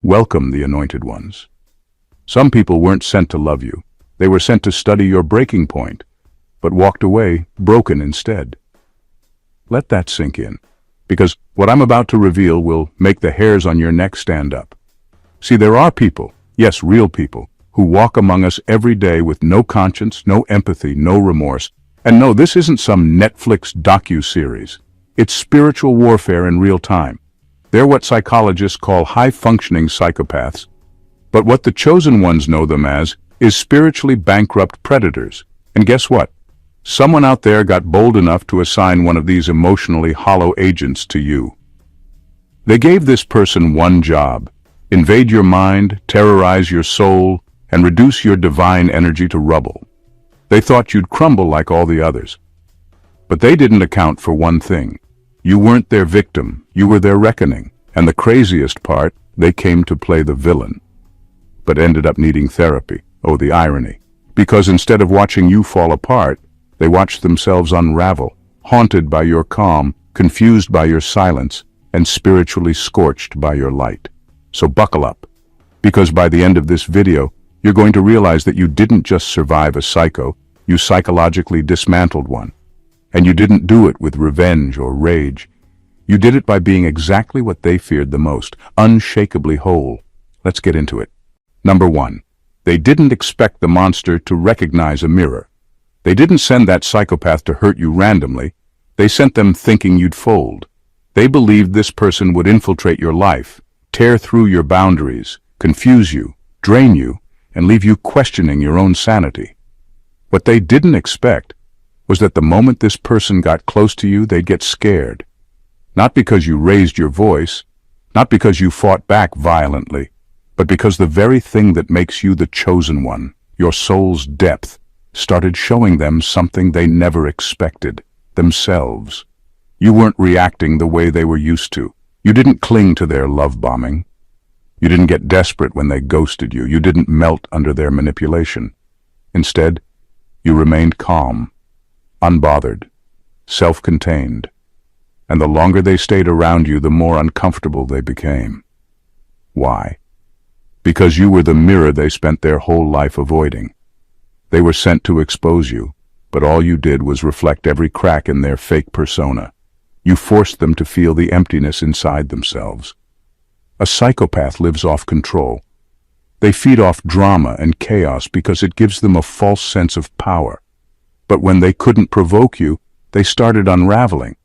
Welcome the anointed ones. Some people weren't sent to love you. They were sent to study your breaking point, but walked away broken instead. Let that sink in, because what I'm about to reveal will make the hairs on your neck stand up. See, there are people, yes, real people, who walk among us every day with no conscience, no empathy, no remorse. And no, this isn't some Netflix docu-series. It's spiritual warfare in real time. They're what psychologists call high-functioning psychopaths. But what the chosen ones know them as is spiritually bankrupt predators. And guess what? Someone out there got bold enough to assign one of these emotionally hollow agents to you. They gave this person one job: invade your mind, terrorize your soul, and reduce your divine energy to rubble. They thought you'd crumble like all the others. But they didn't account for one thing. You weren't their victim, you were their reckoning. And the craziest part, they came to play the villain, but ended up needing therapy. Oh, the irony. Because instead of watching you fall apart, they watched themselves unravel, haunted by your calm, confused by your silence, and spiritually scorched by your light. So buckle up, because by the end of this video, you're going to realize that you didn't just survive a psycho, you psychologically dismantled one. And you didn't do it with revenge or rage. You did it by being exactly what they feared the most, unshakably whole. Let's get into it. Number 1. They didn't expect the monster to recognize a mirror. They didn't send that psychopath to hurt you randomly. They sent them thinking you'd fold. They believed this person would infiltrate your life, tear through your boundaries, confuse you, drain you, and leave you questioning your own sanity. What they didn't expect was that the moment this person got close to you, they'd get scared. Not because you raised your voice, not because you fought back violently, but because the very thing that makes you the chosen one, your soul's depth, started showing them something they never expected, themselves. You weren't reacting the way they were used to. You didn't cling to their love bombing. You didn't get desperate when they ghosted you. You didn't melt under their manipulation. Instead, you remained calm, unbothered, self-contained, and the longer they stayed around you, the more uncomfortable they became. Why? Because you were the mirror they spent their whole life avoiding. They were sent to expose you, but all you did was reflect every crack in their fake persona. You forced them to feel the emptiness inside themselves. A psychopath lives off control. They feed off drama and chaos because it gives them a false sense of power. But when they couldn't provoke you, they started unraveling.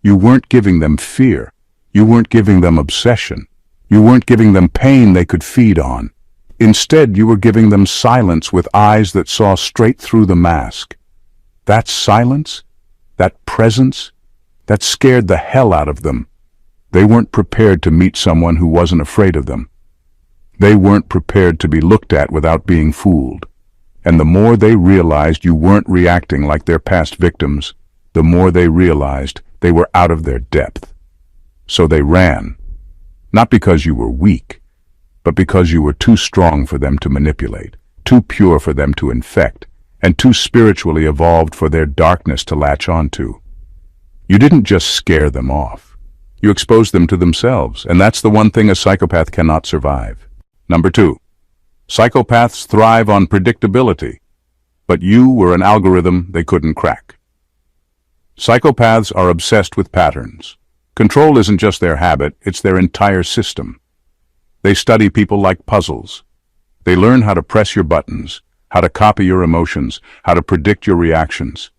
You weren't giving them fear. You weren't giving them obsession. You weren't giving them pain they could feed on. Instead, you were giving them silence with eyes that saw straight through the mask. That silence, that presence, that scared the hell out of them. They weren't prepared to meet someone who wasn't afraid of them. They weren't prepared to be looked at without being fooled. And the more they realized you weren't reacting like their past victims, the more they realized they were out of their depth. So they ran. Not because you were weak, but because you were too strong for them to manipulate, too pure for them to infect, and too spiritually evolved for their darkness to latch onto. You didn't just scare them off. You exposed them to themselves, and that's the one thing a psychopath cannot survive. Number 2. Psychopaths thrive on predictability, but you were an algorithm they couldn't crack. Psychopaths are obsessed with patterns. Control isn't just their habit, it's their entire system. They study people like puzzles. They learn how to press your buttons, how to copy your emotions, how to predict your reactions.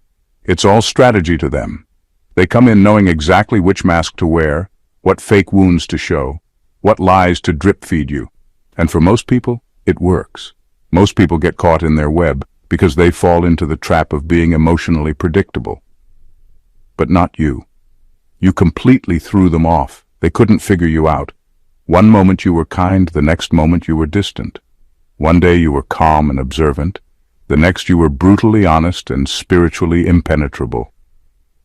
It's all strategy to them. They come in knowing exactly which mask to wear, what fake wounds to show, what lies to drip feed you. And for most people, it works. Most people get caught in their web because they fall into the trap of being emotionally predictable. But not you. You completely threw them off. They couldn't figure you out. One moment you were kind, the next moment you were distant. One day you were calm and observant. The next you were brutally honest and spiritually impenetrable.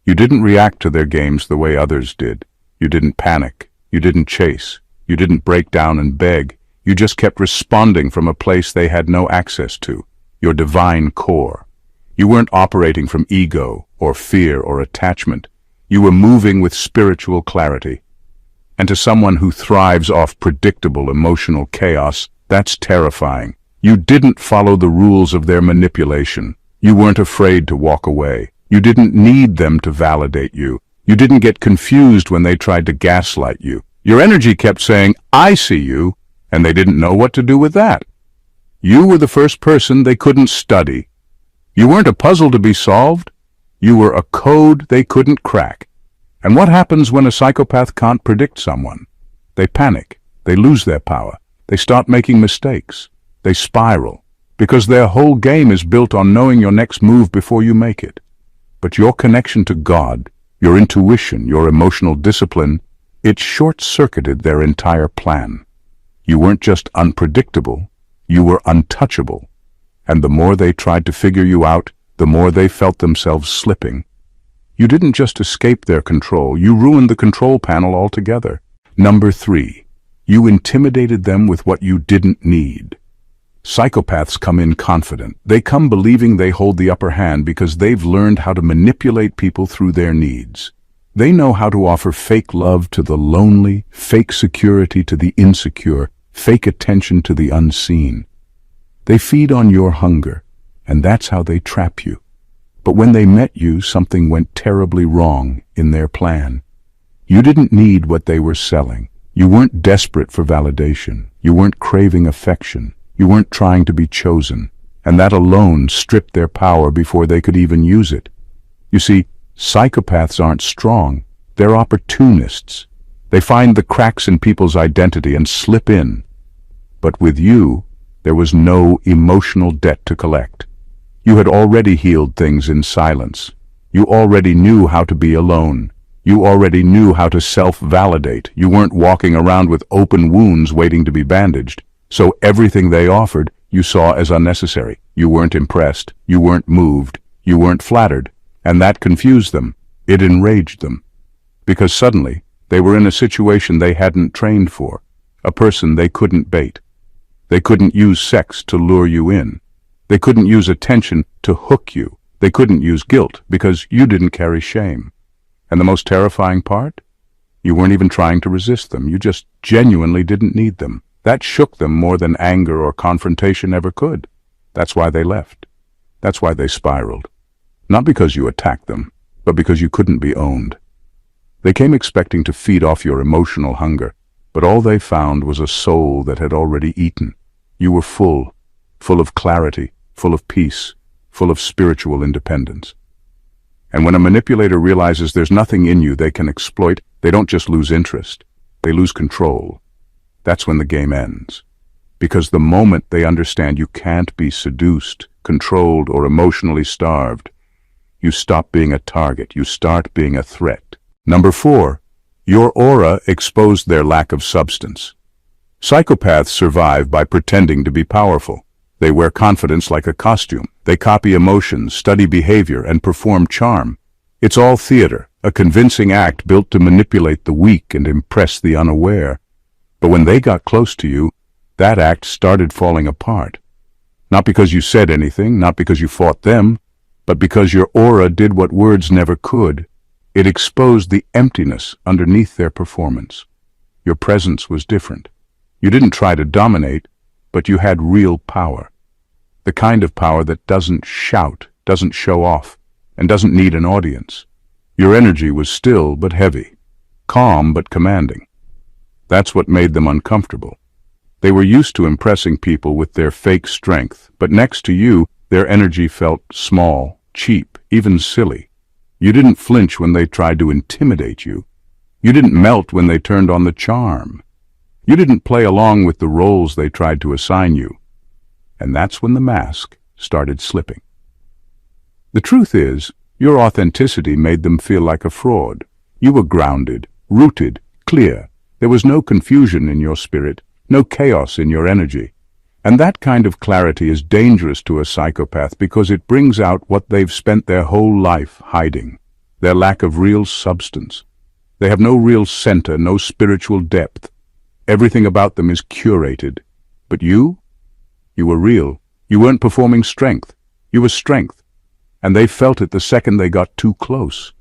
You didn't react to their games the way others did. You didn't panic. You didn't chase. You didn't break down and beg. You just kept responding from a place they had no access to, your divine core. You weren't operating from ego or fear or attachment. You were moving with spiritual clarity. And to someone who thrives off predictable emotional chaos, that's terrifying. You didn't follow the rules of their manipulation. You weren't afraid to walk away. You didn't need them to validate you. You didn't get confused when they tried to gaslight you. Your energy kept saying, "I see you," and they didn't know what to do with that. You were the first person they couldn't study. You weren't a puzzle to be solved. You were a code they couldn't crack. And what happens when a psychopath can't predict someone? They panic. They lose their power. They start making mistakes. They spiral, because their whole game is built on knowing your next move before you make it. But your connection to God, your intuition, your emotional discipline, it short-circuited their entire plan. You weren't just unpredictable, you were untouchable. And the more they tried to figure you out, the more they felt themselves slipping. You didn't just escape their control, you ruined the control panel altogether. Number 3, you intimidated them with what you didn't need. Psychopaths come in confident. They come believing they hold the upper hand because they've learned how to manipulate people through their needs. They know how to offer fake love to the lonely, fake security to the insecure, fake attention to the unseen. They feed on your hunger, and that's how they trap you. But when they met you, something went terribly wrong in their plan. You didn't need what they were selling. You weren't desperate for validation. You weren't craving affection. You weren't trying to be chosen, and that alone stripped their power before they could even use it. You see, psychopaths aren't strong. They're opportunists. They find the cracks in people's identity and slip in. But with you, there was no emotional debt to collect. You had already healed things in silence. You already knew how to be alone. You already knew how to self-validate. You weren't walking around with open wounds waiting to be bandaged. So everything they offered, you saw as unnecessary. You weren't impressed. You weren't moved. You weren't flattered. And that confused them. It enraged them. Because suddenly, they were in a situation they hadn't trained for. A person they couldn't bait. They couldn't use sex to lure you in. They couldn't use attention to hook you. They couldn't use guilt because you didn't carry shame. And the most terrifying part? You weren't even trying to resist them. You just genuinely didn't need them. That shook them more than anger or confrontation ever could. That's why they left. That's why they spiraled. Not because you attacked them, but because you couldn't be owned. They came expecting to feed off your emotional hunger, but all they found was a soul that had already eaten. You were full of clarity, full of peace, full of spiritual independence. And when a manipulator realizes there's nothing in you they can exploit, they don't just lose interest, they lose control. That's when the game ends. Because the moment they understand you can't be seduced, controlled, or emotionally starved, you stop being a target, you start being a threat. Number 4, your aura exposed their lack of substance. Psychopaths survive by pretending to be powerful. They wear confidence like a costume. They copy emotions, study behavior, and perform charm. It's all theater, a convincing act built to manipulate the weak and impress the unaware. But when they got close to you, that act started falling apart. Not because you said anything, not because you fought them, but because your aura did what words never could. It exposed the emptiness underneath their performance. Your presence was different. You didn't try to dominate, but you had real power. The kind of power that doesn't shout, doesn't show off, and doesn't need an audience. Your energy was still but heavy, calm but commanding. That's what made them uncomfortable. They were used to impressing people with their fake strength, but next to you, their energy felt small, cheap, even silly. You didn't flinch when they tried to intimidate you. You didn't melt when they turned on the charm. You didn't play along with the roles they tried to assign you. And that's when the mask started slipping. The truth is, your authenticity made them feel like a fraud. You were grounded, rooted, clear. There was no confusion in your spirit, no chaos in your energy. And that kind of clarity is dangerous to a psychopath because it brings out what they've spent their whole life hiding, their lack of real substance. They have no real center, no spiritual depth. Everything about them is curated. But you were real. You weren't performing strength. You were strength. And they felt it the second they got too close.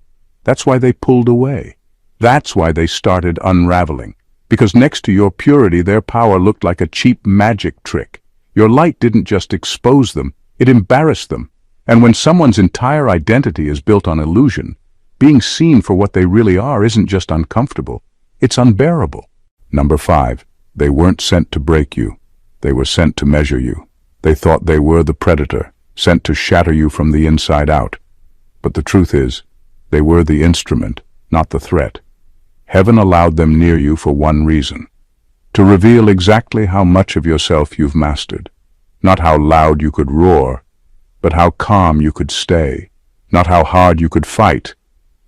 That's why they pulled away. That's why they started unraveling. Because next to your purity, their power looked like a cheap magic trick. Your light didn't just expose them, it embarrassed them. And when someone's entire identity is built on illusion, being seen for what they really are isn't just uncomfortable, it's unbearable. Number 5. They weren't sent to break you. They were sent to measure you. They thought they were the predator, sent to shatter you from the inside out. But the truth is, they were the instrument, not the threat. Heaven allowed them near you for one reason: to reveal exactly how much of yourself you've mastered. Not how loud you could roar, but how calm you could stay. Not how hard you could fight,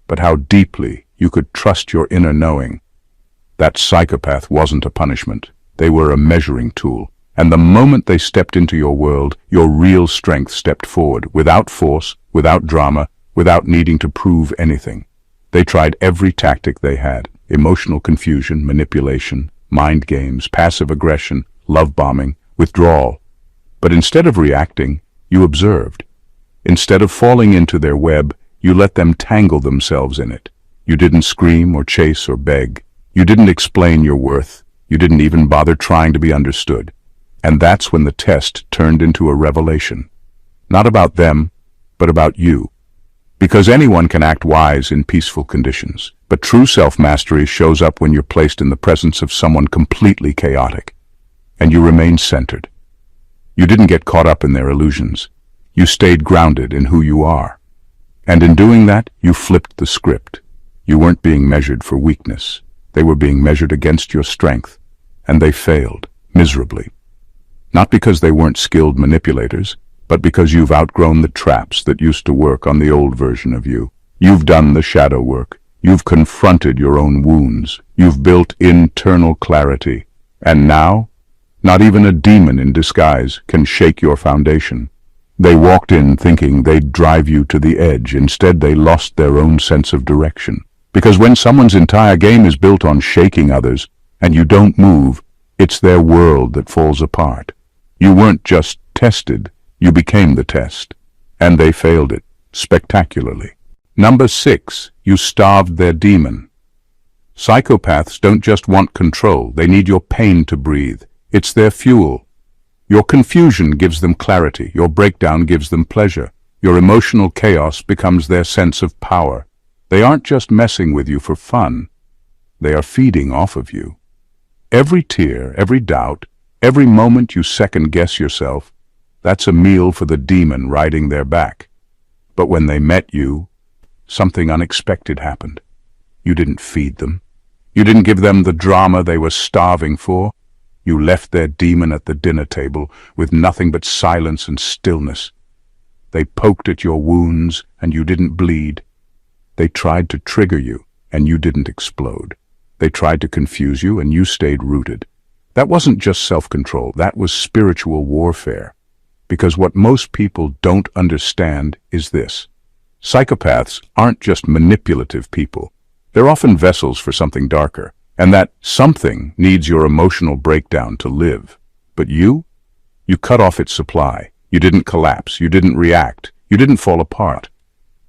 but how deeply you could trust your inner knowing. That psychopath wasn't a punishment. They were a measuring tool. And the moment they stepped into your world, your real strength stepped forward, without force, without drama, without needing to prove anything. They tried every tactic they had: emotional confusion, manipulation, mind games, passive aggression, love bombing, withdrawal. But instead of reacting, you observed. Instead of falling into their web, you let them tangle themselves in it. You didn't scream or chase or beg. You didn't explain your worth. You didn't even bother trying to be understood. And that's when the test turned into a revelation. Not about them, but about you. Because anyone can act wise in peaceful conditions, but true self-mastery shows up when you're placed in the presence of someone completely chaotic, and you remain centered. You didn't get caught up in their illusions. You stayed grounded in who you are. And in doing that, you flipped the script. You weren't being measured for weakness. They were being measured against your strength, and they failed, miserably. Not because they weren't skilled manipulators, but because you've outgrown the traps that used to work on the old version of you. You've done the shadow work. You've confronted your own wounds. You've built internal clarity. And now, not even a demon in disguise can shake your foundation. They walked in thinking they'd drive you to the edge. Instead, they lost their own sense of direction. Because when someone's entire game is built on shaking others, and you don't move, it's their world that falls apart. You weren't just tested, you became the test. And they failed it, spectacularly. Number 6, you starved their demon. Psychopaths don't just want control, they need your pain to breathe. It's their fuel. Your confusion gives them clarity, your breakdown gives them pleasure. Your emotional chaos becomes their sense of power. They aren't just messing with you for fun, they are feeding off of you. Every tear, every doubt, every moment you second-guess yourself, that's a meal for the demon riding their back. But when they met you, something unexpected happened. You didn't feed them. You didn't give them the drama they were starving for. You left their demon at the dinner table with nothing but silence and stillness. They poked at your wounds and you didn't bleed. They tried to trigger you and you didn't explode. They tried to confuse you and you stayed rooted. That wasn't just self-control, that was spiritual warfare. Because what most people don't understand is this: psychopaths aren't just manipulative people. They're often vessels for something darker, and that something needs your emotional breakdown to live. But you cut off its supply. You didn't collapse, you didn't react, you didn't fall apart.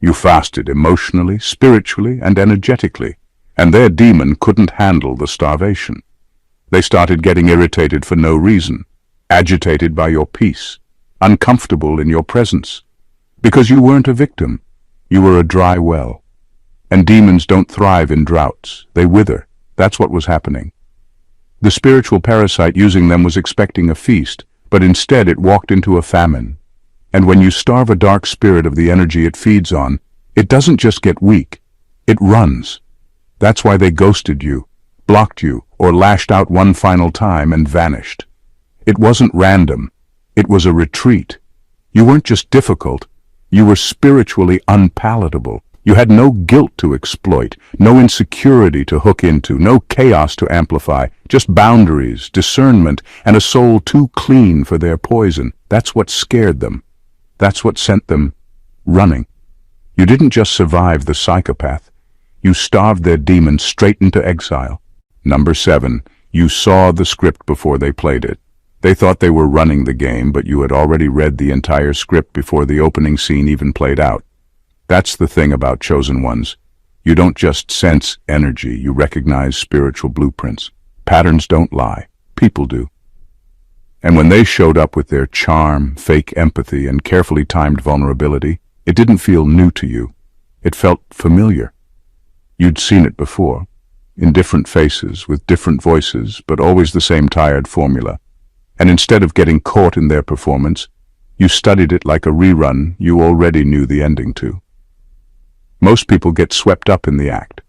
You fasted emotionally, spiritually, and energetically, and their demon couldn't handle the starvation. They started getting irritated for no reason, agitated by your peace, uncomfortable in your presence. Because you weren't a victim, you were a dry well. And demons don't thrive in droughts, they wither. That's what was happening. The spiritual parasite using them was expecting a feast, but instead it walked into a famine. And when you starve a dark spirit of the energy it feeds on, it doesn't just get weak, it runs. That's why they ghosted you, blocked you, or lashed out one final time and vanished. It wasn't random, it was a retreat. You weren't just difficult, you were spiritually unpalatable. You had no guilt to exploit, no insecurity to hook into, no chaos to amplify, just boundaries, discernment, and a soul too clean for their poison. That's what scared them. That's what sent them running. You didn't just survive the psychopath, you starved their demon straight into exile. Number 7, you saw the script before they played it. They thought they were running the game, but you had already read the entire script before the opening scene even played out. That's the thing about chosen ones. You don't just sense energy, you recognize spiritual blueprints. Patterns don't lie, people do. And when they showed up with their charm, fake empathy, and carefully timed vulnerability, it didn't feel new to you. It felt familiar. You'd seen it before, in different faces, with different voices, but always the same tired formula. And instead of getting caught in their performance, you studied it like a rerun you already knew the ending to. Most people get swept up in the act.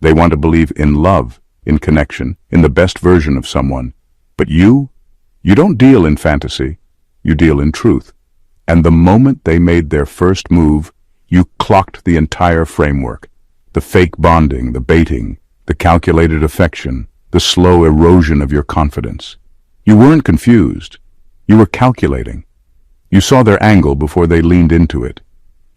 They want to believe in love, in connection, in the best version of someone. But you don't deal in fantasy, you deal in truth. And the moment they made their first move, you clocked the entire framework. The fake bonding, the baiting, the calculated affection, the slow erosion of your confidence. You weren't confused. You were calculating. You saw their angle before they leaned into it.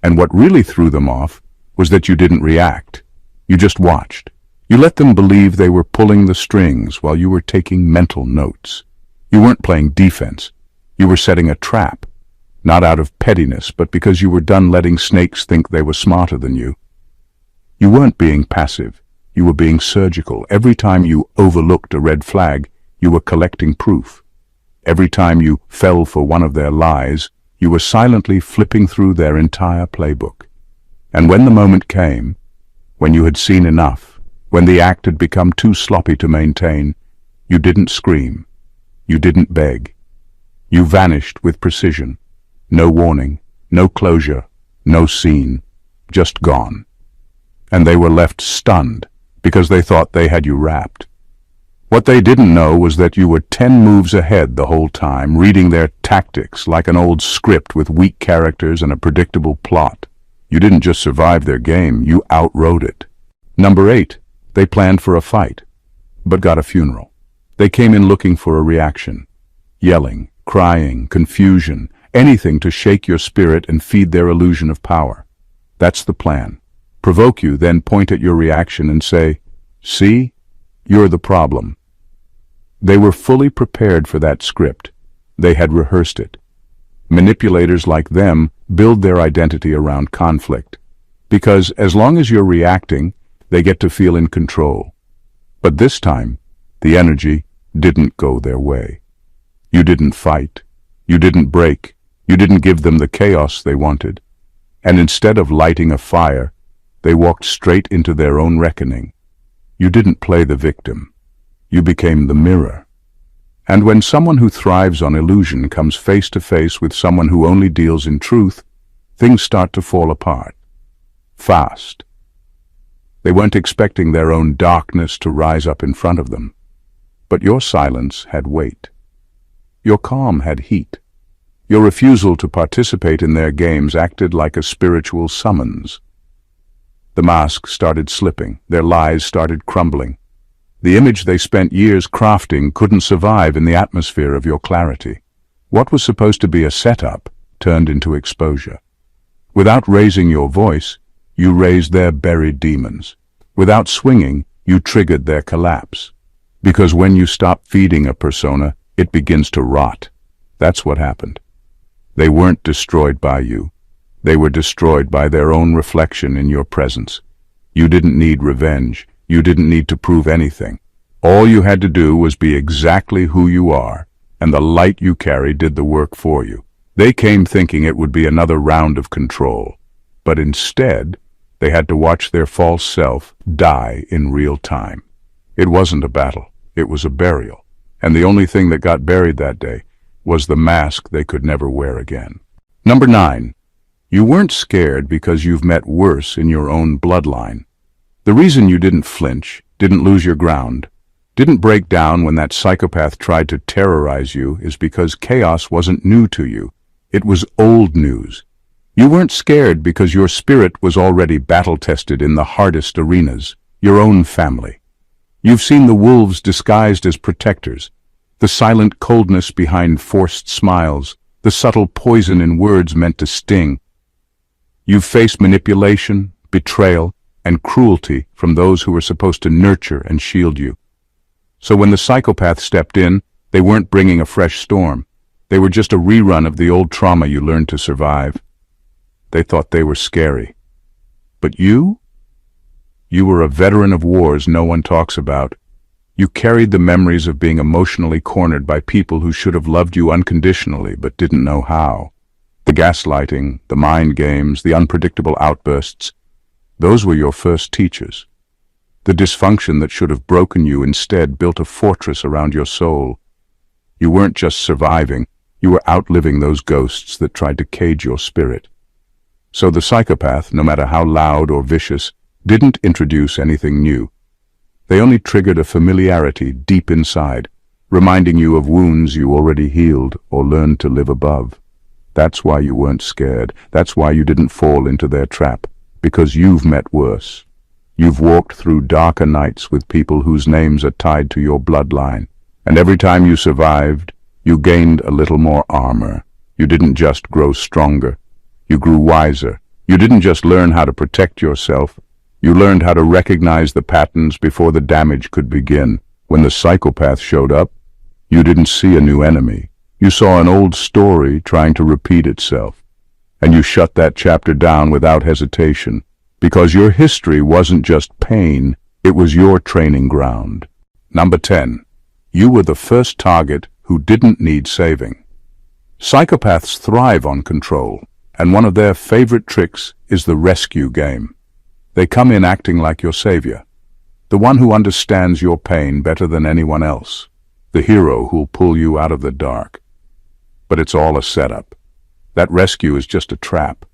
And what really threw them off was that you didn't react. You just watched. You let them believe they were pulling the strings while you were taking mental notes. You weren't playing defense. You were setting a trap. Not out of pettiness, but because you were done letting snakes think they were smarter than you. You weren't being passive. You were being surgical. Every time you overlooked a red flag, you were collecting proof. Every time you fell for one of their lies, you were silently flipping through their entire playbook. And when the moment came, when you had seen enough, when the act had become too sloppy to maintain, you didn't scream. You didn't beg. You vanished with precision. No warning, no closure, no scene, just gone. And they were left stunned because they thought they had you wrapped. What they didn't know was that you were 10 moves ahead the whole time, reading their tactics like an old script with weak characters and a predictable plot. You didn't just survive their game, you outrode it. Number 8, they planned for a fight, but got a funeral. They came in looking for a reaction. Yelling, crying, confusion, anything to shake your spirit and feed their illusion of power. That's the plan. Provoke you, then point at your reaction and say, "See? You're the problem." They were fully prepared for that script. They had rehearsed it. Manipulators like them build their identity around conflict, because as long as you're reacting, they get to feel in control. But this time, the energy didn't go their way. You didn't fight. You didn't break. You didn't give them the chaos they wanted. And instead of lighting a fire, they walked straight into their own reckoning. You didn't play the victim. You became the mirror. And when someone who thrives on illusion comes face to face with someone who only deals in truth, things start to fall apart. Fast. They weren't expecting their own darkness to rise up in front of them. But your silence had weight. Your calm had heat. Your refusal to participate in their games acted like a spiritual summons. The mask started slipping. Their lies started crumbling. The image they spent years crafting couldn't survive in the atmosphere of your clarity. What was supposed to be a setup turned into exposure. Without raising your voice, you raised their buried demons. Without swinging, you triggered their collapse. Because when you stop feeding a persona, it begins to rot. That's what happened. They weren't destroyed by you. They were destroyed by their own reflection in your presence. You didn't need revenge. You didn't need to prove anything. All you had to do was be exactly who you are, and the light you carry did the work for you. They came thinking it would be another round of control, but instead, they had to watch their false self die in real time. It wasn't a battle, it was a burial, and the only thing that got buried that day was the mask they could never wear again. Number 9. You weren't scared because you've met worse in your own bloodline. The reason you didn't flinch, didn't lose your ground, didn't break down when that psychopath tried to terrorize you is because chaos wasn't new to you. It was old news. You weren't scared because your spirit was already battle-tested in the hardest arenas, your own family. You've seen the wolves disguised as protectors, the silent coldness behind forced smiles, the subtle poison in words meant to sting. You've faced manipulation, betrayal, and cruelty from those who were supposed to nurture and shield you. So when the psychopath stepped in, they weren't bringing a fresh storm. They were just a rerun of the old trauma you learned to survive. They thought they were scary. But you You were a veteran of wars no one talks about. You carried the memories of being emotionally cornered by people who should have loved you unconditionally but didn't know how. The gaslighting, the mind games, the unpredictable outbursts, those were your first teachers. The dysfunction that should have broken you instead built a fortress around your soul. You weren't just surviving, you were outliving those ghosts that tried to cage your spirit. So the psychopath, no matter how loud or vicious, didn't introduce anything new. They only triggered a familiarity deep inside, reminding you of wounds you already healed or learned to live above. That's why you weren't scared. That's why you didn't fall into their trap, because you've met worse. You've walked through darker nights with people whose names are tied to your bloodline, and every time you survived, you gained a little more armor. You didn't just grow stronger. You grew wiser. You didn't just learn how to protect yourself. You learned how to recognize the patterns before the damage could begin. When the psychopath showed up, you didn't see a new enemy. You saw an old story trying to repeat itself. And you shut that chapter down without hesitation, because your history wasn't just pain, it was your training ground. Number 10. You were the first target who didn't need saving. Psychopaths thrive on control, and one of their favorite tricks is the rescue game. They come in acting like your savior, the one who understands your pain better than anyone else, the hero who'll pull you out of the dark. But it's all a setup. That rescue is just a trap.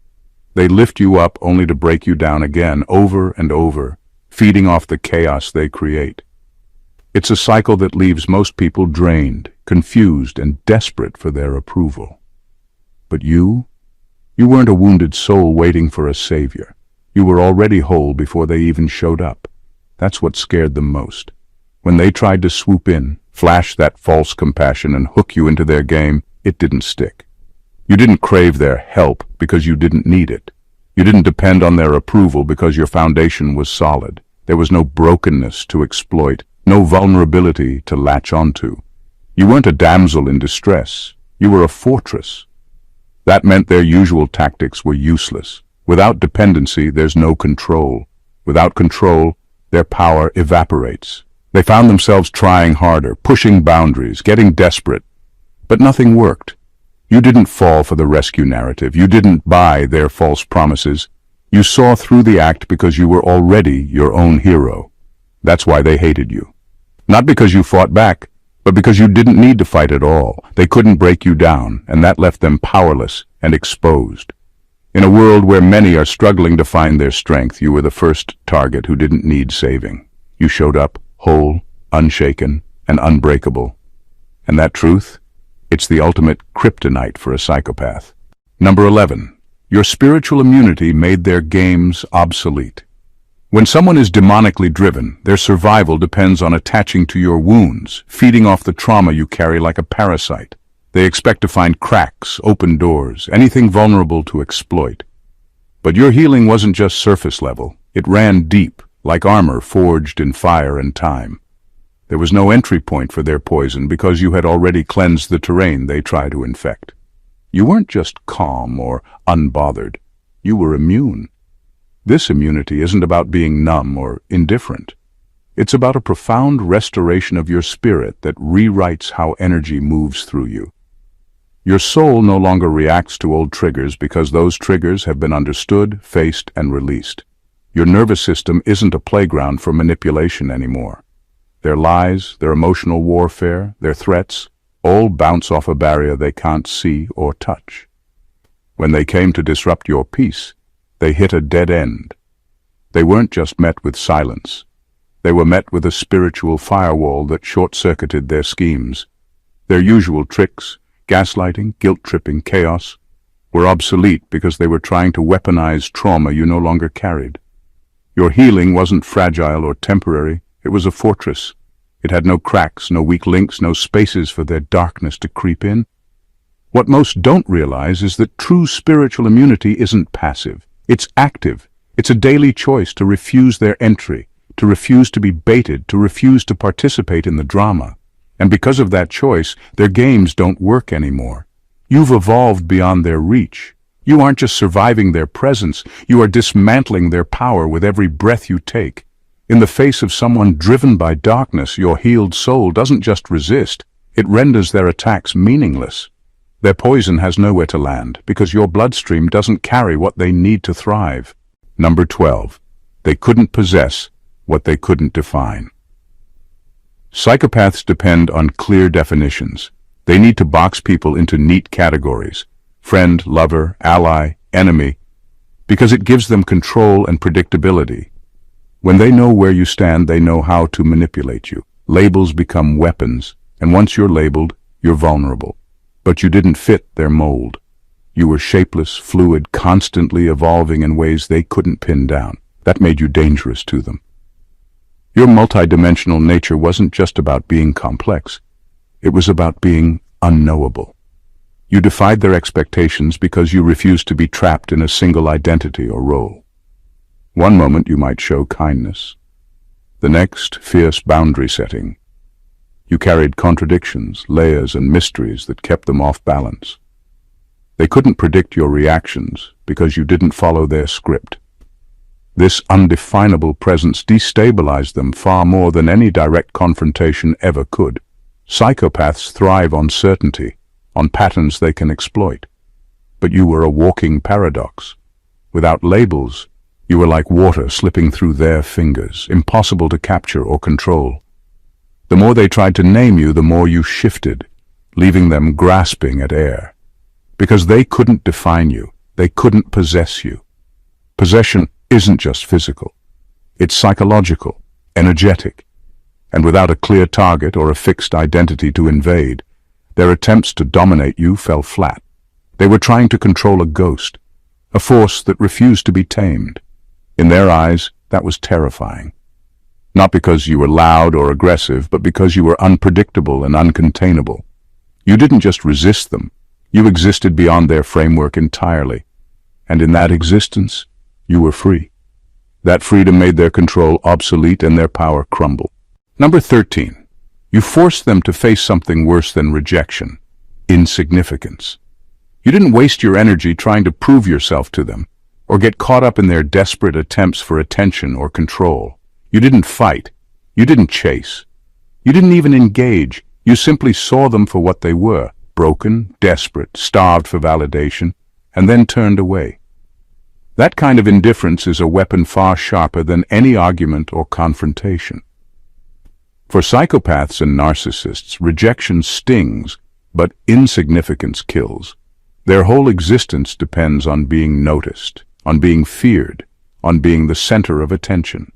They lift you up only to break you down again, over and over, feeding off the chaos they create. It's a cycle that leaves most people drained, confused, and desperate for their approval. But you weren't a wounded soul waiting for a savior. You were already whole before they even showed up. That's what scared them most. When they tried to swoop in, flash that false compassion, and hook you into their game, it didn't stick. You didn't crave their help because you didn't need it. You didn't depend on their approval because your foundation was solid. There was no brokenness to exploit, no vulnerability to latch onto. You weren't a damsel in distress. You were a fortress. That meant their usual tactics were useless. Without dependency, there's no control. Without control, their power evaporates. They found themselves trying harder, pushing boundaries, getting desperate. But nothing worked. You didn't fall for the rescue narrative. You didn't buy their false promises. You saw through the act because you were already your own hero. That's why they hated you. Not because you fought back, but because you didn't need to fight at all. They couldn't break you down, and that left them powerless and exposed. In a world where many are struggling to find their strength, you were the first target who didn't need saving. You showed up whole, unshaken, and unbreakable. And that truth? It's the ultimate kryptonite for a psychopath. Number 11. Your spiritual immunity made their games obsolete. When someone is demonically driven, their survival depends on attaching to your wounds, feeding off the trauma you carry like a parasite. They expect to find cracks, open doors, anything vulnerable to exploit. But your healing wasn't just surface level. It ran deep, like armor forged in fire and time. There was no entry point for their poison because you had already cleansed the terrain they try to infect. You weren't just calm or unbothered. You were immune. This immunity isn't about being numb or indifferent. It's about a profound restoration of your spirit that rewrites how energy moves through you. Your soul no longer reacts to old triggers because those triggers have been understood, faced, and released. Your nervous system isn't a playground for manipulation anymore. Their lies, their emotional warfare, their threats, all bounce off a barrier they can't see or touch. When they came to disrupt your peace, they hit a dead end. They weren't just met with silence. They were met with a spiritual firewall that short-circuited their schemes. Their usual tricks, gaslighting, guilt-tripping, chaos, were obsolete because they were trying to weaponize trauma you no longer carried. Your healing wasn't fragile or temporary. It was a fortress. It had no cracks, no weak links, no spaces for their darkness to creep in. What most don't realize is that true spiritual immunity isn't passive. It's active. It's a daily choice to refuse their entry, to refuse to be baited, to refuse to participate in the drama. And because of that choice, their games don't work anymore. You've evolved beyond their reach. You aren't just surviving their presence, you are dismantling their power with every breath you take. In the face of someone driven by darkness, your healed soul doesn't just resist, it renders their attacks meaningless. Their poison has nowhere to land because your bloodstream doesn't carry what they need to thrive. Number 12. They couldn't possess what they couldn't define. Psychopaths depend on clear definitions. They need to box people into neat categories: friend, lover, ally, enemy, because it gives them control and predictability. When they know where you stand, they know how to manipulate you. Labels become weapons, and once you're labeled, you're vulnerable. But you didn't fit their mold. You were shapeless, fluid, constantly evolving in ways they couldn't pin down. That made you dangerous to them. Your multidimensional nature wasn't just about being complex. It was about being unknowable. You defied their expectations because you refused to be trapped in a single identity or role. One moment you might show kindness. The next, fierce boundary setting. You carried contradictions, layers, and mysteries that kept them off balance. They couldn't predict your reactions because you didn't follow their script. This undefinable presence destabilized them far more than any direct confrontation ever could. Psychopaths thrive on certainty, on patterns they can exploit. But you were a walking paradox. Without labels, you were like water slipping through their fingers, impossible to capture or control. The more they tried to name you, the more you shifted, leaving them grasping at air. Because they couldn't define you, they couldn't possess you. Possession isn't just physical. It's psychological, energetic. And without a clear target or a fixed identity to invade, their attempts to dominate you fell flat. They were trying to control a ghost, a force that refused to be tamed. In their eyes, that was terrifying. Not because you were loud or aggressive, but because you were unpredictable and uncontainable. You didn't just resist them, you existed beyond their framework entirely. And in that existence, you were free. That freedom made their control obsolete and their power crumble. Number 13. You forced them to face something worse than rejection: insignificance. You didn't waste your energy trying to prove yourself to them, or get caught up in their desperate attempts for attention or control. You didn't fight. You didn't chase. You didn't even engage. You simply saw them for what they were: broken, desperate, starved for validation, and then turned away. That kind of indifference is a weapon far sharper than any argument or confrontation. For psychopaths and narcissists, rejection stings, but insignificance kills. Their whole existence depends on being noticed, on being feared, on being the center of attention.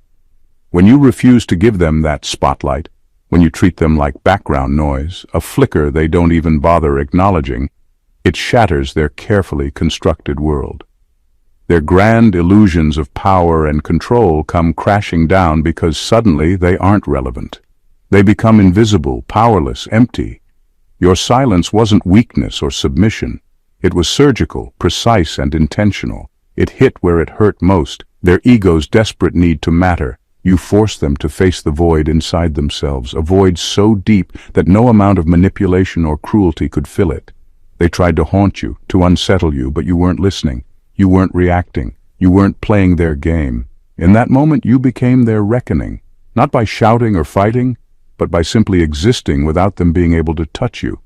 When you refuse to give them that spotlight, when you treat them like background noise, a flicker they don't even bother acknowledging, it shatters their carefully constructed world. Their grand illusions of power and control come crashing down because suddenly they aren't relevant. They become invisible, powerless, empty. Your silence wasn't weakness or submission. It was surgical, precise, and intentional. It hit where it hurt most, their ego's desperate need to matter. You forced them to face the void inside themselves, a void so deep that no amount of manipulation or cruelty could fill it. They tried to haunt you, to unsettle you, but you weren't listening. You weren't reacting. You weren't playing their game. In that moment, you became their reckoning, not by shouting or fighting, but by simply existing without them being able to touch you.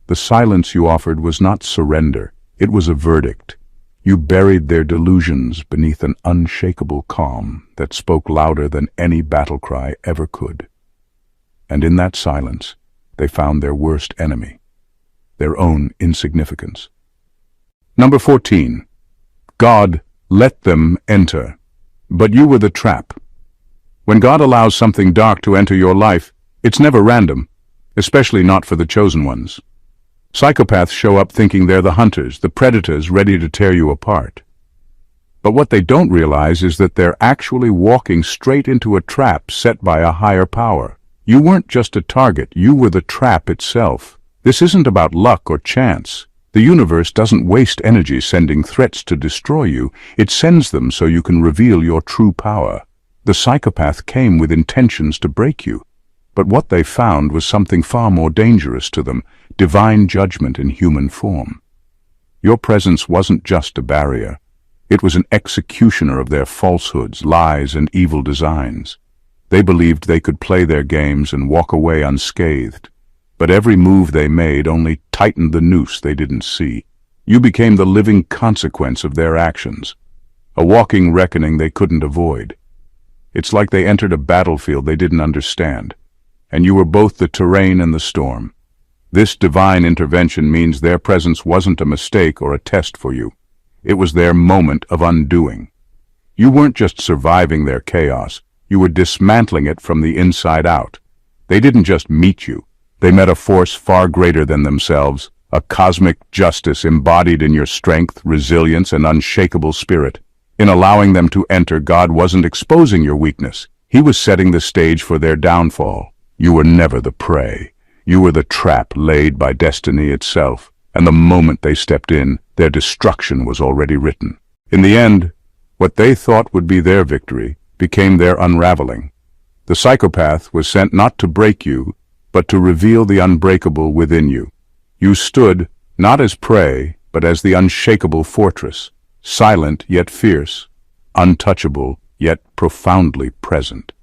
The silence you offered was not surrender. It was a verdict. You buried their delusions beneath an unshakable calm that spoke louder than any battle cry ever could. And in that silence, they found their worst enemy, their own insignificance. Number 14. God let them enter, but you were the trap. When God allows something dark to enter your life, it's never random, especially not for the chosen ones. Psychopaths show up thinking they're the hunters, the predators ready to tear you apart. But what they don't realize is that they're actually walking straight into a trap set by a higher power. You weren't just a target, you were the trap itself. This isn't about luck or chance. The universe doesn't waste energy sending threats to destroy you. It sends them so you can reveal your true power. The psychopath came with intentions to break you. But what they found was something far more dangerous to them: divine judgment in human form. Your presence wasn't just a barrier. It was an executioner of their falsehoods, lies, and evil designs. They believed they could play their games and walk away unscathed. But every move they made only tightened the noose they didn't see. You became the living consequence of their actions, a walking reckoning they couldn't avoid. It's like they entered a battlefield they didn't understand, and you were both the terrain and the storm. This divine intervention means their presence wasn't a mistake or a test for you. It was their moment of undoing. You weren't just surviving their chaos, you were dismantling it from the inside out. They didn't just meet you, they met a force far greater than themselves, a cosmic justice embodied in your strength, resilience, and unshakable spirit. In allowing them to enter, God wasn't exposing your weakness. He was setting the stage for their downfall. You were never the prey. You were the trap laid by destiny itself, and the moment they stepped in, their destruction was already written. In the end, what they thought would be their victory became their unraveling. The psychopath was sent not to break you, but to reveal the unbreakable within you. You stood, not as prey, but as the unshakable fortress, silent yet fierce, untouchable yet profoundly present.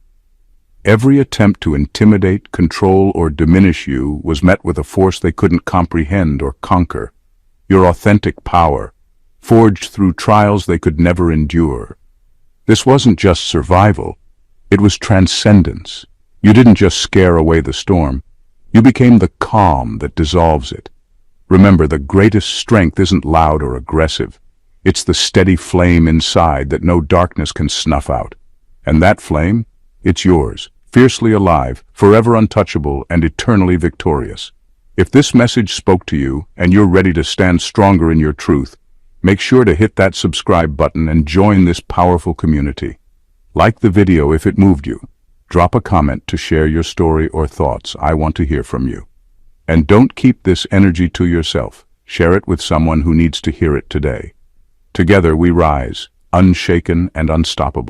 Every attempt to intimidate, control, or diminish you was met with a force they couldn't comprehend or conquer. Your authentic power, forged through trials they could never endure. This wasn't just survival, it was transcendence. You didn't just scare away the storm, you became the calm that dissolves it. Remember, the greatest strength isn't loud or aggressive. It's the steady flame inside that no darkness can snuff out. And that flame? It's yours, fiercely alive, forever untouchable, and eternally victorious. If this message spoke to you, and you're ready to stand stronger in your truth, make sure to hit that subscribe button and join this powerful community. Like the video if it moved you. Drop a comment to share your story or thoughts. I want to hear from you. And don't keep this energy to yourself. Share it with someone who needs to hear it today. Together we rise, unshaken and unstoppable.